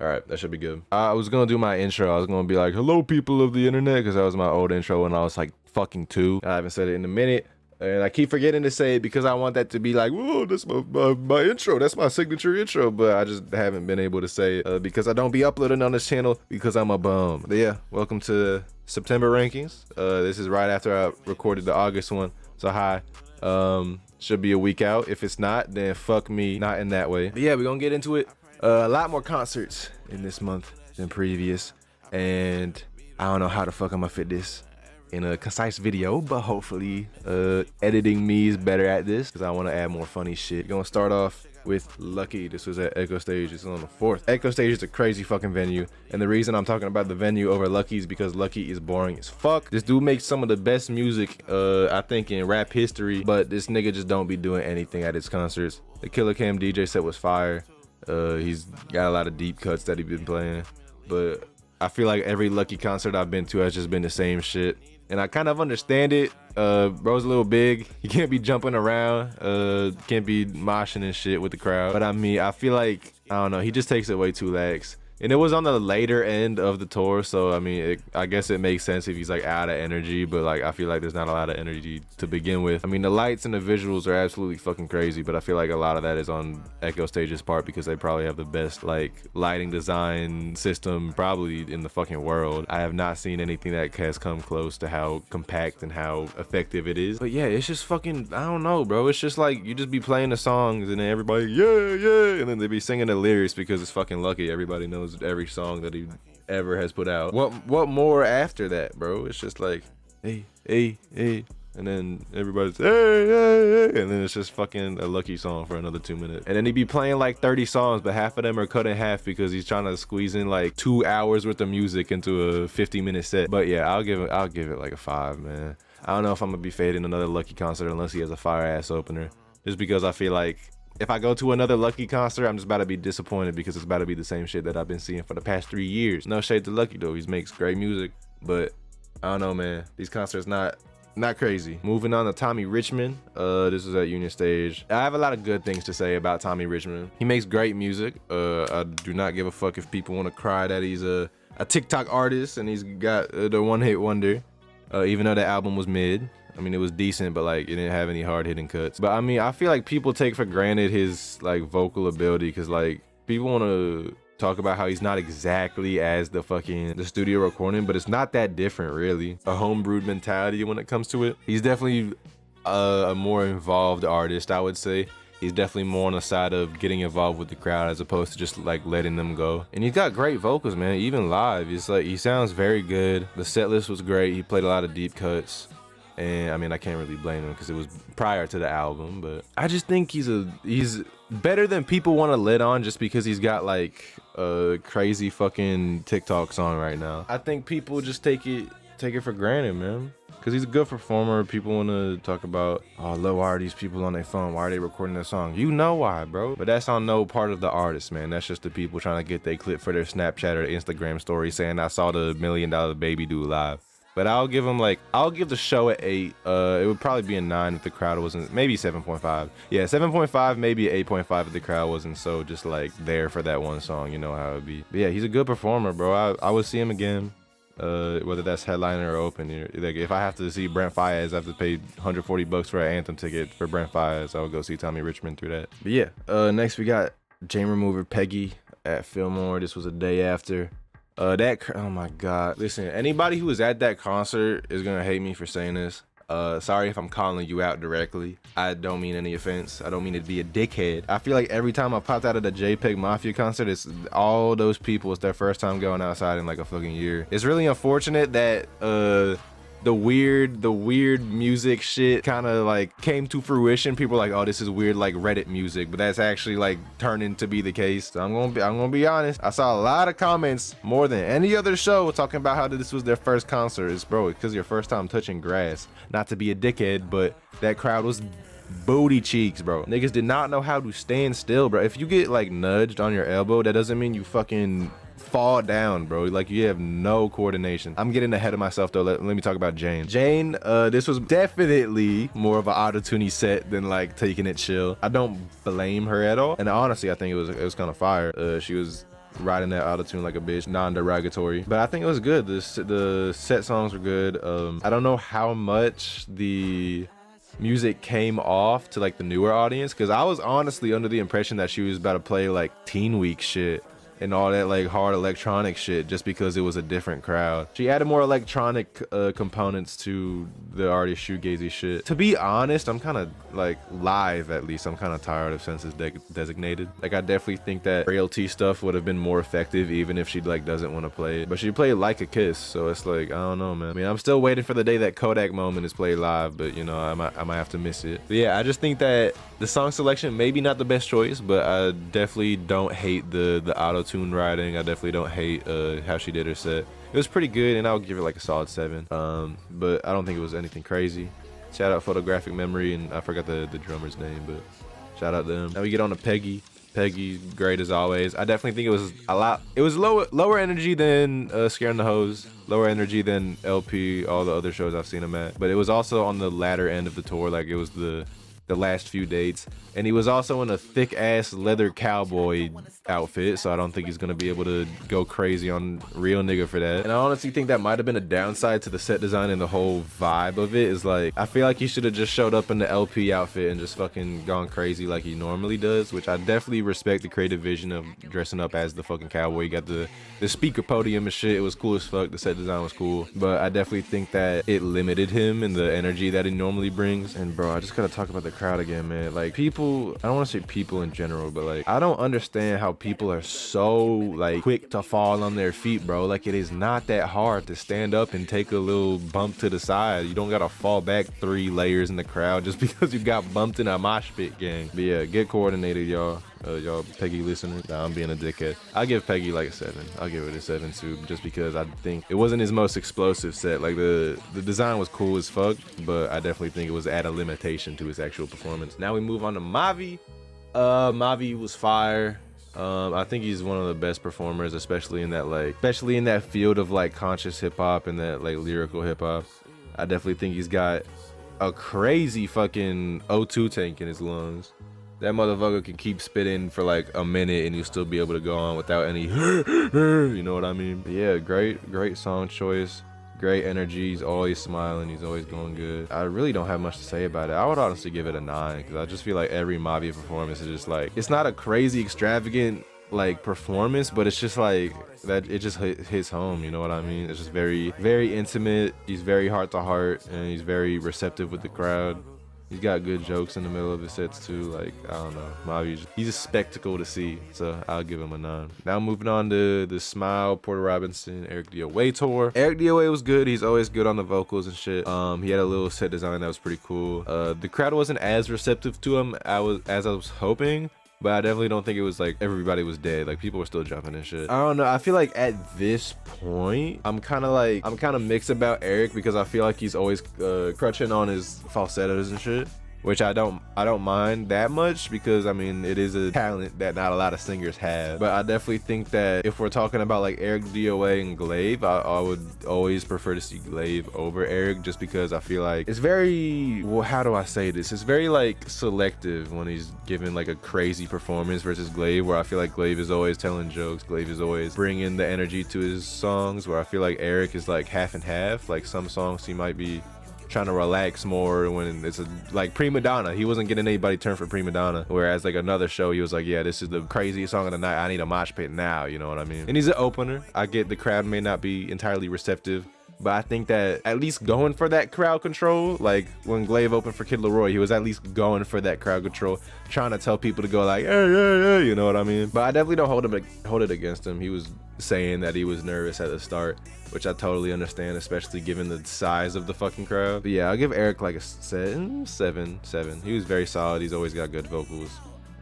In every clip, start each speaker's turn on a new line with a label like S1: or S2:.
S1: All right, that should be good. I was gonna do my intro. I was gonna be like, hello people of the internet, because that was my old intro when I was like fucking 2. I haven't said it in a minute. And I keep forgetting to say it because I want that to be like, whoa, that's my intro. That's my signature intro. But I just haven't been able to say it because I don't be uploading on this channel because I'm a bum. But yeah, welcome to September rankings. This is right after I recorded the August one. So hi. Should be a week out. If it's not, then fuck me. Not in that way. But yeah, we're going to get into it. A lot more concerts in this month than previous. And I don't know how the fuck I'm going to fit this in a concise video, but hopefully editing me is better at this because I want to add more funny shit. Gonna start off with LUCKI. This was at Echo Stage. It's on the 4th. Echo Stage is a crazy fucking venue, and the reason I'm talking about the venue over LUCKI is because LUCKI is boring as fuck. This dude makes some of the best music I think in rap history, but this nigga just don't be doing anything at his concerts. The Killer Cam DJ set was fire. He's got a lot of deep cuts that he's been playing, but I feel like every LUCKI concert I've been to has just been the same shit. And I kind of understand it. Bro's a little big. He can't be jumping around. Can't be moshing and shit with the crowd. But I mean, I feel like, I don't know, he just takes it way too lax. And it was on the later end of the tour, so I mean, I guess it makes sense if he's like out of energy, but like I feel like there's not a lot of energy to begin with. I mean, the lights and the visuals are absolutely fucking crazy, but I feel like a lot of that is on Echo Stage's part because they probably have the best like lighting design system probably in the fucking world. I have not seen anything that has come close to how compact and how effective it is. But yeah, it's just fucking, I don't know, bro. It's just like you just be playing the songs and then everybody, yeah, yeah, and then they be singing the lyrics because it's fucking LUCKI. Everybody knows every song that he ever has put out. What more after that, bro? It's just like, hey, hey, hey, and then everybody's hey, hey, hey, and then it's just fucking a LUCKI song for another 2 minutes. And then he be playing like 30 songs, but half of them are cut in half because he's trying to squeeze in like 2 hours worth of music into a 50-minute set. But yeah, I'll give it like a 5, man. I don't know if I'm gonna be fading another LUCKI concert unless he has a fire ass opener, just because I feel like if I go to another LUCKI concert, I'm just about to be disappointed because it's about to be the same shit that I've been seeing for the past 3 years. No shade to LUCKI though, he makes great music, but I don't know, man. These concerts not crazy. Moving on to Tommy Richman. This is at Union Stage. I have a lot of good things to say about Tommy Richman. He makes great music. I do not give a fuck if people want to cry that he's a TikTok artist and he's got the one-hit wonder, even though the album was mid. I mean, it was decent, but like it didn't have any hard-hitting cuts. But I mean, I feel like people take for granted his like vocal ability because like people want to talk about how he's not exactly as the studio recording, but it's not that different really. A homebrewed mentality when it comes to it. He's definitely a more involved artist, I would say. He's definitely more on the side of getting involved with the crowd as opposed to just like letting them go. And he's got great vocals, man. Even live, it's like he sounds very good. The set list was great. He played a lot of deep cuts. And I mean, I can't really blame him because it was prior to the album, but I just think he's better than people want to let on just because he's got like a crazy fucking TikTok song right now. I think people just take it for granted, man, because he's a good performer. People want to talk about, oh, look, why are these people on their phone? Why are they recording their song? You know why, bro. But that's on no part of the artist, man. That's just the people trying to get their clip for their Snapchat or Instagram story saying, I saw the $1 Million Baby dude live. But I'll give the show an 8. It would probably be a 9 if the crowd wasn't, maybe 7.5. Yeah, 7.5, maybe 8.5 if the crowd wasn't so just like there for that one song. You know how it would be. But yeah, he's a good performer, bro. I would see him again, whether that's headliner or open. Like if I have to see Brent Faiyaz, I have to pay $140 for an Anthem ticket for Brent Faiyaz. I would go see Tommy Richman through that. But yeah, next we got Chain Remover Peggy at Fillmore. This was a day after. Oh my god, listen, anybody who was at that concert is gonna hate me for saying this. Sorry if I'm calling you out directly. I don't mean any offense. I don't mean to be a dickhead. I feel like every time I popped out of the JPEGMAFIA concert, it's all those people, it's their first time going outside in like a fucking year. It's really unfortunate that the weird music shit kind of like came to fruition. People were like, oh, this is weird like Reddit music, but that's actually like turning to be the case. So I'm gonna be honest. I saw a lot of comments more than any other show talking about how this was their first concert. It's bro, because your first time touching grass. Not to be a dickhead, but that crowd was booty cheeks, bro. Niggas did not know how to stand still, bro. If you get like nudged on your elbow, that doesn't mean you fucking fall down, bro. Like you have no coordination. I'm getting ahead of myself though. Let me talk about Jane. This was definitely more of an auto-tune set than like taking it chill. I don't blame her at all, and honestly I think it was kind of fire. She was riding that auto-tune like a bitch, non-derogatory. But I think it was good. The set songs were good. I don't know how much the music came off to like the newer audience, because I was honestly under the impression that she was about to play like Teen Week shit and all that like hard electronic shit, just because it was a different crowd. She added more electronic components to the artist shoegazy shit. To be honest, I'm kind of like live, at least I'm kind of tired of Census Designated. Like I definitely think that Royalty stuff would have been more effective even if she like doesn't want to play it. But she played Like a Kiss, so it's like, I don't know, man. I mean, I'm still waiting for the day that Kodak Moment is played live, but you know, I might have to miss it. But yeah, I just think that the song selection maybe not the best choice, but I definitely don't hate the auto-tune writing. I definitely don't hate how she did her set. It was pretty good, and I would give it like a solid 7. But I don't think it was anything crazy. Shout out Photographic Memory, and I forgot the drummer's name, but shout out to them. Now we get on to Peggy. Peggy, great as always. I definitely think it was a lot. It was lower energy than Scaring the Hoes, lower energy than LP, all the other shows I've seen him at. But it was also on the latter end of the tour. Like it was the last few dates, and he was also in a thick ass leather cowboy outfit, so I don't think he's gonna be able to go crazy on Real Nigga for that. And I honestly think that might have been a downside to the set design, and the whole vibe of it is like, I feel like he should have just showed up in the LP outfit and just fucking gone crazy like he normally does, which I definitely respect the creative vision of dressing up as the fucking cowboy. You got the speaker podium and shit. It was cool as fuck. The set design was cool, but I definitely think that it limited him in the energy that he normally brings. And bro, I just gotta talk about the crowd again, man. Like people, I don't want to say people in general, but like I don't understand how people are so like quick to fall on their feet, bro. Like it is not that hard to stand up and take a little bump to the side. You don't gotta fall back 3 layers in the crowd just because you got bumped in a mosh pit, gang. But yeah, get coordinated, y'all. Y'all Peggy listeners. Nah, I'm being a dickhead. I'll give Peggy like a 7. I'll give it a 7 too, just because I think it wasn't his most explosive set. Like the design was cool as fuck, but I definitely think it was at a limitation to his actual performance. Now we move on to MAVI. MAVI was fire. I think he's one of the best performers, especially in that field of like conscious hip hop and that like lyrical hip hop. I definitely think he's got a crazy fucking O2 tank in his lungs. That motherfucker can keep spitting for like a minute and you'll still be able to go on without any you know what I mean? But yeah, great song choice, great energy. He's always smiling, he's always going good. I really don't have much to say about it. I would honestly give it a 9, because I just feel like every MAVI performance is just like, it's not a crazy extravagant like performance, but it's just like that, it just hits home, you know what I mean? It's just very intimate. He's very heart to heart, and he's very receptive with the crowd. He's got good jokes in the middle of his sets too. Like, I don't know, MAVI, he's a spectacle to see, so I'll give him a 9. Now moving on to the Smile, Porter Robinson, Eric DOA tour. Eric DOA was good. He's always good on the vocals and shit. He had a little set design that was pretty cool. The crowd wasn't as receptive to him as I was hoping, but I definitely don't think it was like everybody was dead. Like people were still jumping and shit. I don't know. I feel like at this point, I'm kind of mixed about Eric, because I feel like he's always crutching on his falsettos and shit, which I don't mind that much, because I mean it is a talent that not a lot of singers have. But I definitely think that if we're talking about like Eric DOA and Glaive, I would always prefer to see Glaive over Eric, just because I feel like it's very, well, how do I say this? It's very like selective when he's giving like a crazy performance versus Glaive, where I feel like Glaive is always telling jokes. Glaive is always bringing the energy to his songs, where I feel like Eric is like half and half. Like some songs he might be trying to relax more, when it's like Prima Donna, he wasn't getting anybody turned for Prima Donna, whereas like another show he was like, yeah, this is the craziest song of the night, I need a mosh pit now, you know what I mean? And he's an opener. I get the crowd may not be entirely receptive, but I think that at least going for that crowd control, like when Glaive opened for Kid Laroi, he was at least going for that crowd control, trying to tell people to go like, hey, you know what I mean? But I definitely don't hold it against him. He was saying that he was nervous at the start, which I totally understand, especially given the size of the fucking crowd. But yeah, I'll give Eric like a 7. He was very solid. He's always got good vocals.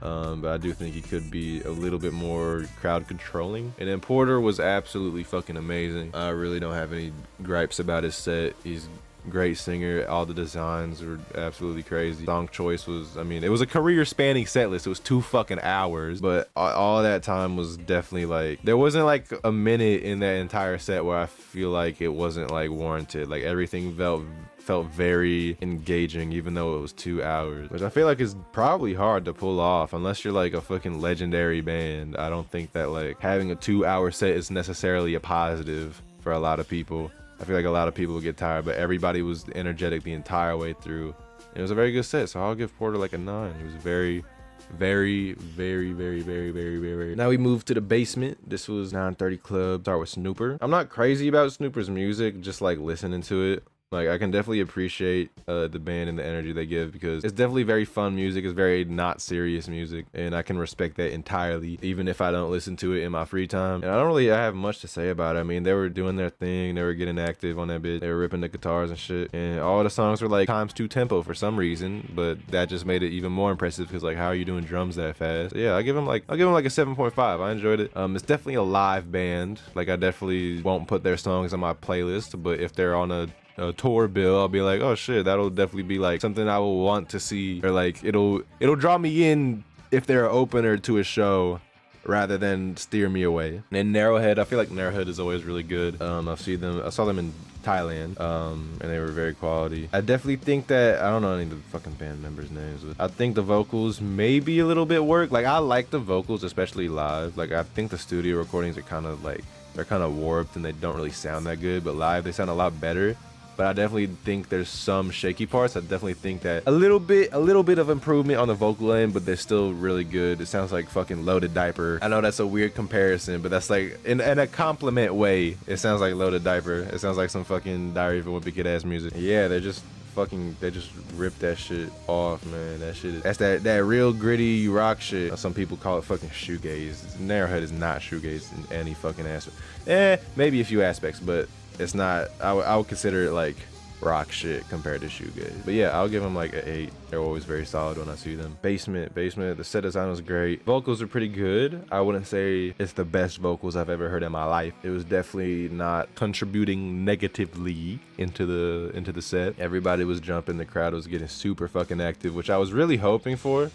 S1: But I do think he could be a little bit more crowd controlling. And then Porter was absolutely fucking amazing. I really don't have any gripes about his set. He's great singer. All the designs were absolutely crazy. Song choice was, I mean, it was a career spanning set list. It was 2 fucking hours, but all that time was definitely like, there wasn't like a minute in that entire set where I feel like it wasn't like warranted. Like everything felt very engaging, even though it was 2 hours, which I feel like is probably hard to pull off unless you're like a fucking legendary band. I don't think that like having a 2-hour set is necessarily a positive for a lot of people. I feel like a lot of people would get tired, but everybody was energetic the entire way through. It was a very good set, so I'll give Porter like a 9. It was very. Now we move to the basement. This was 9:30 Club. Start with Snooper. I'm not crazy about Snooper's music, just like listening to it. Like I can definitely appreciate the band and the energy they give, because it's definitely very fun music. It's very not serious music, and I can respect that entirely, even if I don't listen to it in my free time. And I don't really have much to say about it. I mean, they were doing their thing. They were getting active on that bit. They were ripping the guitars and shit, and all the songs were like ×2 tempo for some reason, but that just made it even more impressive, because like, how are you doing drums that fast? So yeah, I'll give them like a 7.5. I enjoyed it. It's definitely a live band. Like I definitely won't put their songs on my playlist, but if they're on a tour bill, I'll be like, oh shit, that'll definitely be like something I will want to see, or like it'll draw me in if they're an opener to a show rather than steer me away. And Narrowhead, I feel like Narrowhead is always really good. I saw them in Thailand, and they were very quality. I definitely think that, I don't know any of the fucking band members' names, but I think the vocals may be a little bit work. Like I like the vocals, especially live. Like I think the studio recordings are kind of like, they're kind of warped and they don't really sound that good, but live they sound a lot better. But I definitely think there's some shaky parts. I definitely think that a little bit of improvement on the vocal end, but they're still really good. It sounds like fucking Loaded Diaper. I know that's a weird comparison, but that's like in a compliment way. It sounds like Loaded Diaper. It sounds like some fucking Diary of a Wimpy Kid ass music. Yeah, they just ripped that shit off, man. That shit is, that's that real gritty rock shit. Some people call it fucking shoegaze. Narrowhead is not shoegaze in any fucking aspect. Maybe a few aspects, but it's not, I would consider it like rock shit compared to shoegaze. But yeah, I'll give them like an 8. They're always very solid when I see them. Basement, the set design was great. Vocals are pretty good. I wouldn't say it's the best vocals I've ever heard in my life. It was definitely not contributing negatively into the set. Everybody was jumping. The crowd was getting super fucking active, which I was really hoping for.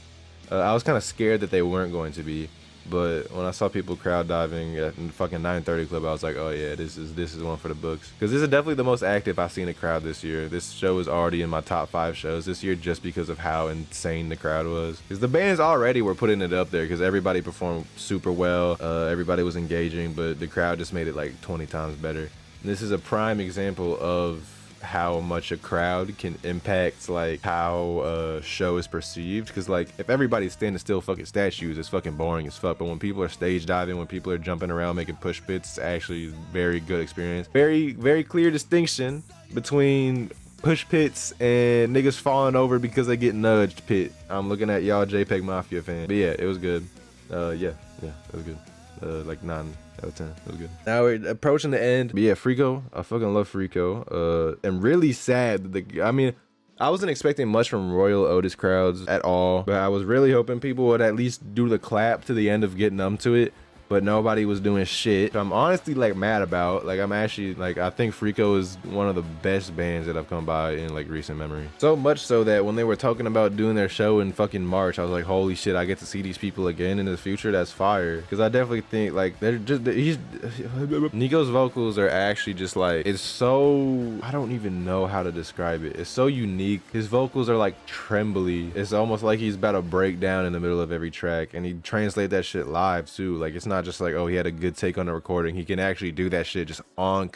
S1: I was kind of scared that they weren't going to be. But when I saw people crowd diving at the fucking 9:30 Club, I was like, oh yeah, this is one for the books. Because this is definitely the most active I've seen a crowd this year. This show is already in my top 5 shows this year just because of how insane the crowd was. Because the bands already were putting it up there because everybody performed super well. Everybody was engaging, but the crowd just made it like 20 times better. And this is a prime example of how much a crowd can impact like how a show is perceived. Because like if everybody's standing still fucking statues, it's fucking boring as fuck. But when people are stage diving, when people are jumping around making push pits, it's actually a very good experience. Very clear distinction between push pits and niggas falling over because they get nudged pit. I'm looking at y'all JPEGMAFIA fans. But yeah, it was good. Yeah, it was good. Like 9 out of 10. It was good. Now we're approaching the end. But yeah, Friko. I fucking love Friko. And really sad that I mean, I wasn't expecting much from Royel Otis crowds at all, but I was really hoping people would at least do the clap to the end of Get Numb To It. But nobody was doing shit. I'm honestly like mad about. Like I'm actually like, I think Friko is one of the best bands that I've come by in like recent memory. So much so that when they were talking about doing their show in fucking March, I was like, holy shit, I get to see these people again in the future. That's fire. Because I definitely think like Nico's vocals are actually just like, it's so, I don't even know how to describe it. It's so unique. His vocals are like trembly. It's almost like he's about to break down in the middle of every track, and he translate that shit live too. Like it's not just like, oh, he had a good take on the recording. He can actually do that shit just on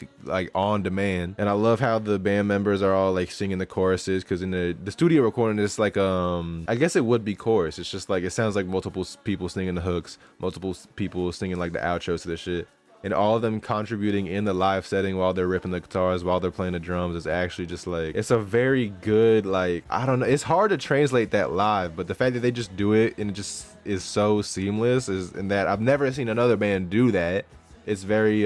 S1: demand. And I love how the band members are all like singing the choruses, because in the studio recording it's like I guess it would be chorus. It's just like, it sounds like multiple people singing the hooks, multiple people singing like the outros to the shit, and all of them contributing in the live setting while they're ripping the guitars, while they're playing the drums. Is actually just like, it's a very good, like, I don't know, it's hard to translate that live, but the fact that they just do it and it just is so seamless and that I've never seen another band do that. It's very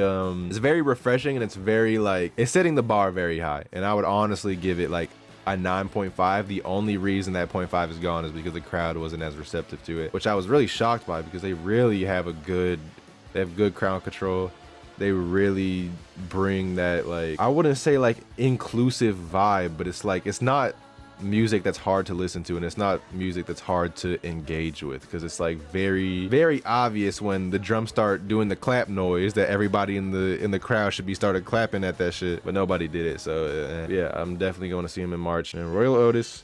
S1: refreshing, and it's very like, it's setting the bar very high, and I would honestly give it like a 9.5. The only reason that 0.5 is gone is because the crowd wasn't as receptive to it, which I was really shocked by, because they really have they have good crowd control. they really bring that, like, I wouldn't say like inclusive vibe, but it's like, it's not music that's hard to listen to, and it's not music that's hard to engage with, because it's like very obvious when the drums start doing the clap noise that everybody in the crowd should be started clapping at that shit, but nobody did it. So yeah, I'm definitely going to see him in March. And Royel Otis,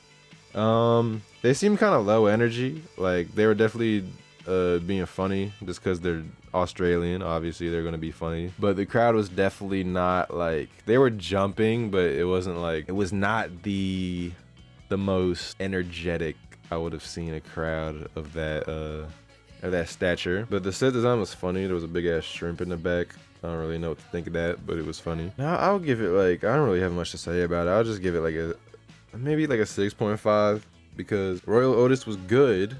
S1: they seem kind of low energy. Like, they were definitely being funny just because they're Australian. Obviously they're gonna be funny, but the crowd was definitely not like, they were jumping, but it wasn't like, it was not the most energetic I would have seen a crowd of that stature. But the set design was funny. There was a big ass shrimp in the back. I don't really know what to think of that, but it was funny. Now I'll give it, like, I don't really have much to say about it. I'll just give it like maybe like a 6.5, because Royel Otis was good,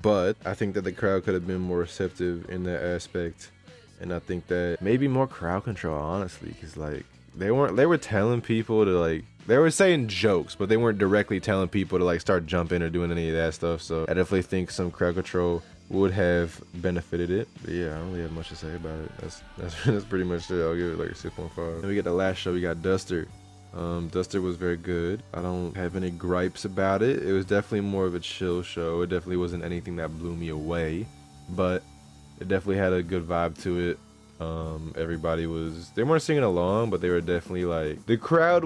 S1: but I think that the crowd could have been more receptive in that aspect. And I think that maybe more crowd control, honestly, because like, they were telling people to, like, they were saying jokes, but they weren't directly telling people to like start jumping or doing any of that stuff. So I definitely think some crowd control would have benefited it. But yeah, I don't really have much to say about it. That's pretty much it. I'll give it like a 6.5. Then we get the last show. We got Duster. Duster was very good. I don't have any gripes about it. It was definitely more of a chill show. It definitely wasn't anything that blew me away, but it definitely had a good vibe to it. Everybody they weren't singing along, but they were definitely like, the crowd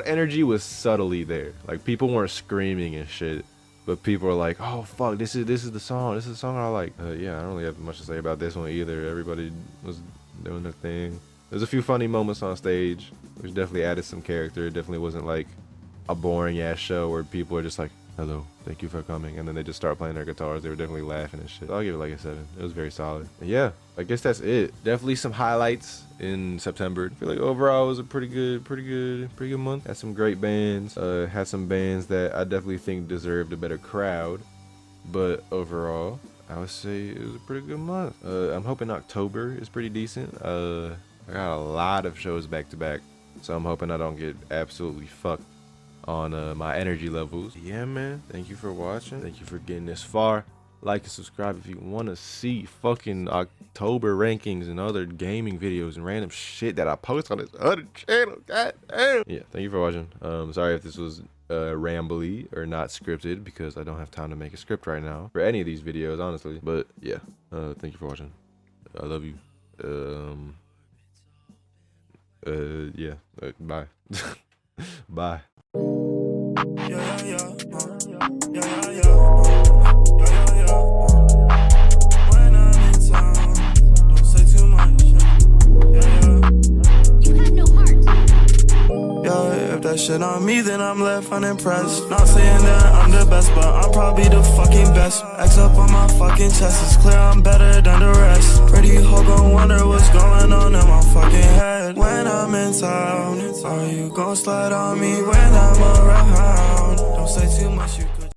S1: energy was subtly there. Like, people weren't screaming and shit, but people were like, oh fuck, this is the song I like. Yeah, I don't really have much to say about this one either. Everybody was doing their thing. There's a few funny moments on stage, which definitely added some character. It definitely wasn't like a boring ass show where people are just like, hello, thank you for coming, and then they just start playing their guitars. They were definitely laughing and shit. So I'll give it like a 7. It was very solid. And yeah, I guess that's it. Definitely some highlights in September. I feel like overall it was a pretty good month. Had some great bands. Had some bands that I definitely think deserved a better crowd, but overall I would say it was a pretty good month. I'm hoping October is pretty decent. I got a lot of shows back to back, so I'm hoping I don't get absolutely fucked on my energy levels. Yeah, man, thank you for watching. Thank you for getting this far. Like and subscribe if you want to see fucking October rankings and other gaming videos and random shit that I post on this other channel. God damn. Yeah, thank you for watching. Sorry if this was rambly or not scripted, because I don't have time to make a script right now for any of these videos, honestly. But yeah, thank you for watching. I love you. Yeah, bye. Bye.
S2: That shit on me, then I'm left unimpressed. Not saying that I'm the best, but I'm probably the fucking best. X up on my fucking chest, it's clear I'm better than the rest. Pretty hoe gon' wonder what's going on in my fucking head. When I'm in town, are you gon' slide on me when I'm around? Don't say too much, you could